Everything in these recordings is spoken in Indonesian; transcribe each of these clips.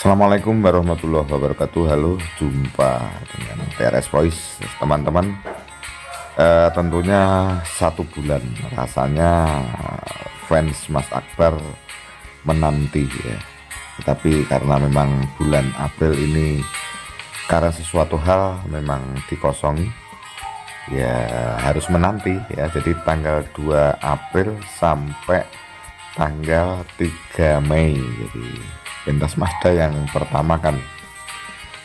Assalamualaikum warahmatullahi wabarakatuh. Halo, jumpa dengan TRS Voice teman-teman. Tentunya 1 bulan rasanya fans Mas Akbar menanti ya. Tetapi karena memang bulan April ini karena sesuatu hal memang dikosongi, ya harus menanti ya. Jadi tanggal 2 April sampai tanggal 3 Mei. Jadi pentas Mazda yang pertama kan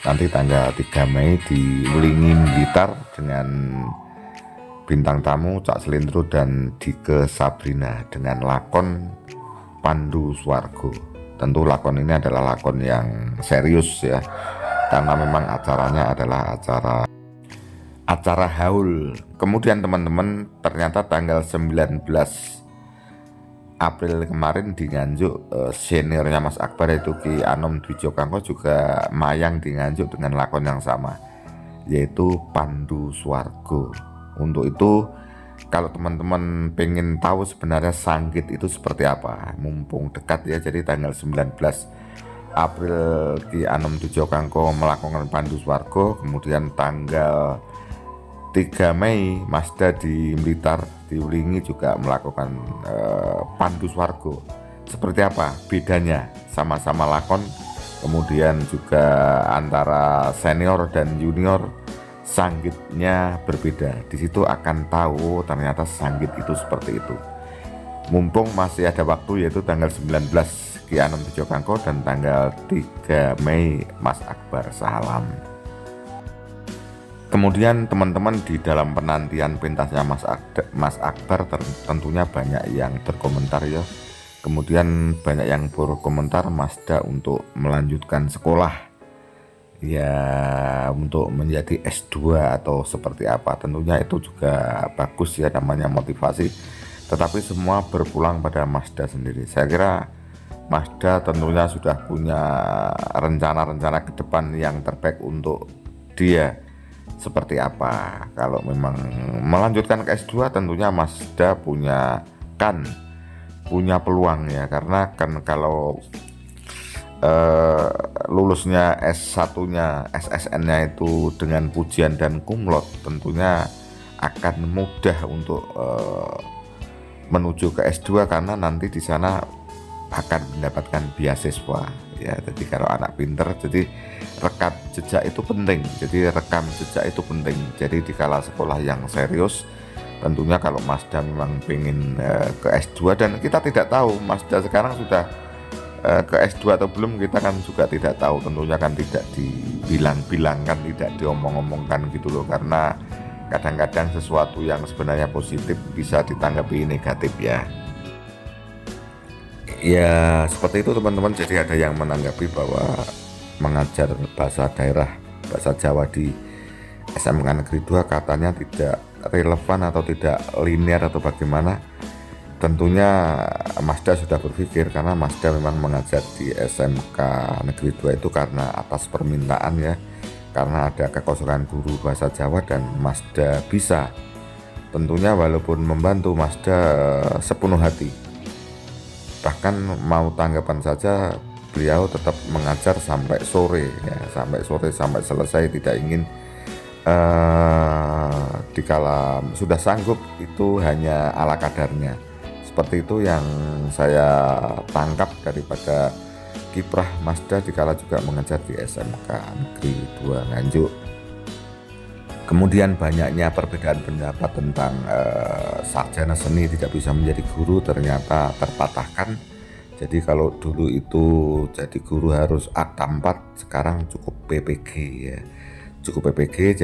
nanti tanggal 3 Mei di Wulingin Blitar dengan bintang tamu Cak Selindro dan Dike Sabrina dengan lakon Pandu Swargo. Tentu lakon ini adalah lakon yang serius ya, karena memang acaranya adalah acara haul. Kemudian teman-teman, ternyata tanggal 19 April kemarin di Nganjuk, seniornya Mas Akbar itu Ki Anom Dwi Jokangko juga mayang di Nganjuk dengan lakon yang sama, yaitu Pandu Swargo. Untuk itu, kalau teman-teman pengen tahu sebenarnya Sanggit itu seperti apa, mumpung dekat ya, jadi tanggal 19 April Ki Anom Dwi Jokangko melakukan Pandu Swargo, kemudian tanggal 3 Mei Mazda di Blitar di Wulingi juga melakukan Pandu Swargo. Seperti apa bedanya? Sama-sama lakon, kemudian juga antara senior dan junior sanggitnya berbeda. Di situ akan tahu ternyata sanggit itu seperti itu. Mumpung masih ada waktu, yaitu tanggal 19 Ki Anom Dwi Jokangko dan tanggal 3 Mei Mas Akbar Salam. Kemudian teman-teman, di dalam penantian pentasnya Mas Akbar tentunya banyak yang berkomentar ya. Kemudian banyak yang berkomentar Mazda untuk melanjutkan sekolah ya, untuk menjadi S2 atau seperti apa. Tentunya itu juga bagus ya, namanya motivasi. Tetapi semua berpulang pada Mazda sendiri. Saya kira Mazda tentunya sudah punya rencana-rencana ke depan yang terbaik untuk dia. Seperti apa, kalau memang melanjutkan ke S2 tentunya Mazda punya peluang ya, karena kan kalau lulusnya S1-nya, SSN-nya itu dengan pujian dan kumlot, tentunya akan mudah untuk menuju ke S2 karena nanti di sana akan mendapatkan beasiswa ya. Jadi kalau anak pinter, jadi rekam jejak itu penting. Jadi dikala sekolah yang serius, tentunya kalau Mazda memang pengen ke S2, dan kita tidak tahu Mazda sekarang sudah ke S2 atau belum, kita kan juga tidak tahu. Tentunya kan tidak dibilang-bilangkan, tidak diomong-omongkan gitu loh, karena kadang-kadang sesuatu yang sebenarnya positif bisa ditanggapi negatif ya. Ya seperti itu teman-teman. Jadi ada yang menanggapi bahwa mengajar bahasa daerah, bahasa Jawa di SMK Negeri 2 katanya tidak relevan atau tidak linear atau bagaimana. Tentunya Mazda sudah berpikir, karena Mazda memang mengajar di SMK Negeri 2 itu karena atas permintaan ya, karena ada kekosongan guru bahasa Jawa dan Mazda bisa. Tentunya walaupun membantu, Mazda sepenuh hati. Bahkan mau tanggapan saja, beliau tetap mengajar sampai sore ya, sampai selesai, tidak ingin dikala sudah sanggup itu hanya ala kadarnya. Seperti itu yang saya tangkap daripada kiprah Mazda dikala juga mengajar di SMK Negeri 2 Nganjuk. Kemudian banyaknya perbedaan pendapat tentang sarjana seni tidak bisa menjadi guru ternyata terpatahkan. Jadi kalau dulu itu jadi guru harus akta 4, sekarang cukup PPG ya.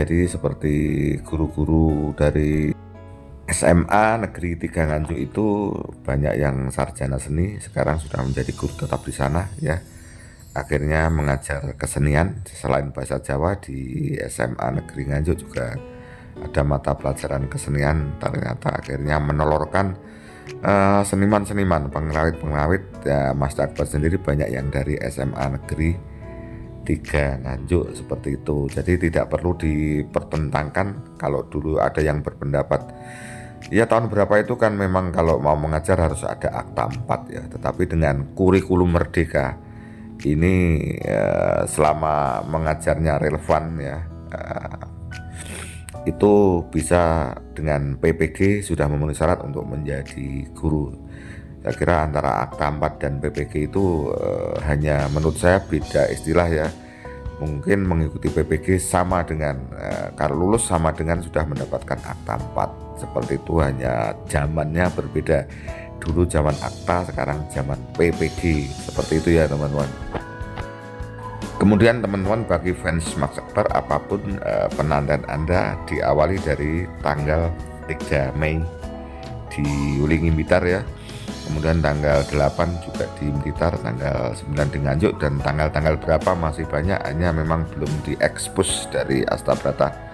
Jadi seperti guru-guru dari SMA Negeri 3 Nganjuk itu banyak yang sarjana seni, sekarang sudah menjadi guru tetap di sana ya. Akhirnya mengajar kesenian selain bahasa Jawa di SMA Negeri Nganjuk juga ada mata pelajaran kesenian. Ternyata akhirnya menelurkan seniman-seniman, pengrawit ya. Mas Akbar sendiri banyak yang dari SMA Negeri 3 Nganjuk seperti itu. Jadi tidak perlu dipertentangkan. Kalau dulu ada yang berpendapat ya tahun berapa itu kan memang kalau mau mengajar harus ada akta 4 ya, tetapi dengan kurikulum merdeka ini selama mengajarnya relevan ya, itu bisa dengan PPG sudah memenuhi syarat untuk menjadi guru. Saya kira antara Akta 4 dan PPG itu hanya menurut saya beda istilah ya. Mungkin mengikuti PPG sama dengan kalau lulus sama dengan sudah mendapatkan Akta 4. Seperti itu, hanya zamannya berbeda. Dulu zaman Akta, sekarang zaman PPG. Seperti itu ya teman-teman. Kemudian teman-teman, bagi fans Max Akbar, apapun penantian Anda diawali dari tanggal 3 Mei di Wulingi Blitar ya. Kemudian tanggal 8 juga di Blitar, tanggal 9 di Nganjuk, dan tanggal-tanggal berapa masih banyak, hanya memang belum diekspos dari Astabrata.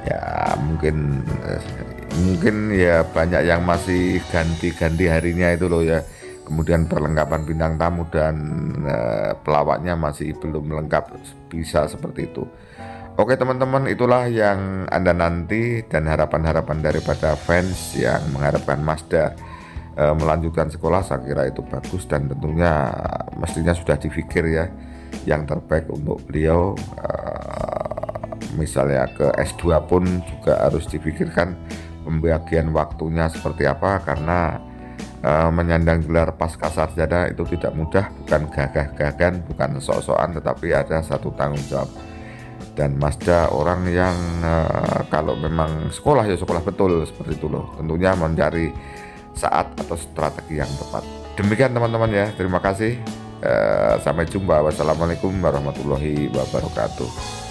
Ya mungkin ya banyak yang masih ganti-ganti harinya itu loh ya. Kemudian perlengkapan bintang tamu dan pelawaknya masih belum lengkap, bisa seperti itu. Oke teman-teman, itulah yang Anda nanti dan harapan-harapan daripada fans yang mengharapkan Mazda melanjutkan sekolah. Saya kira itu bagus dan tentunya mestinya sudah dipikir ya yang terbaik untuk beliau. Misalnya ke S2 pun juga harus dipikirkan pembagian waktunya seperti apa, karena menyandang gelar pasca sarjana itu tidak mudah, bukan gagah-gagahan, bukan sok-sokan, tetapi ada satu tanggung jawab. Dan Mazda orang yang kalau memang sekolah ya sekolah betul, seperti itu loh. Tentunya mencari saat atau strategi yang tepat. Demikian teman-teman ya, terima kasih. Sampai jumpa. Wassalamualaikum warahmatullahi wabarakatuh.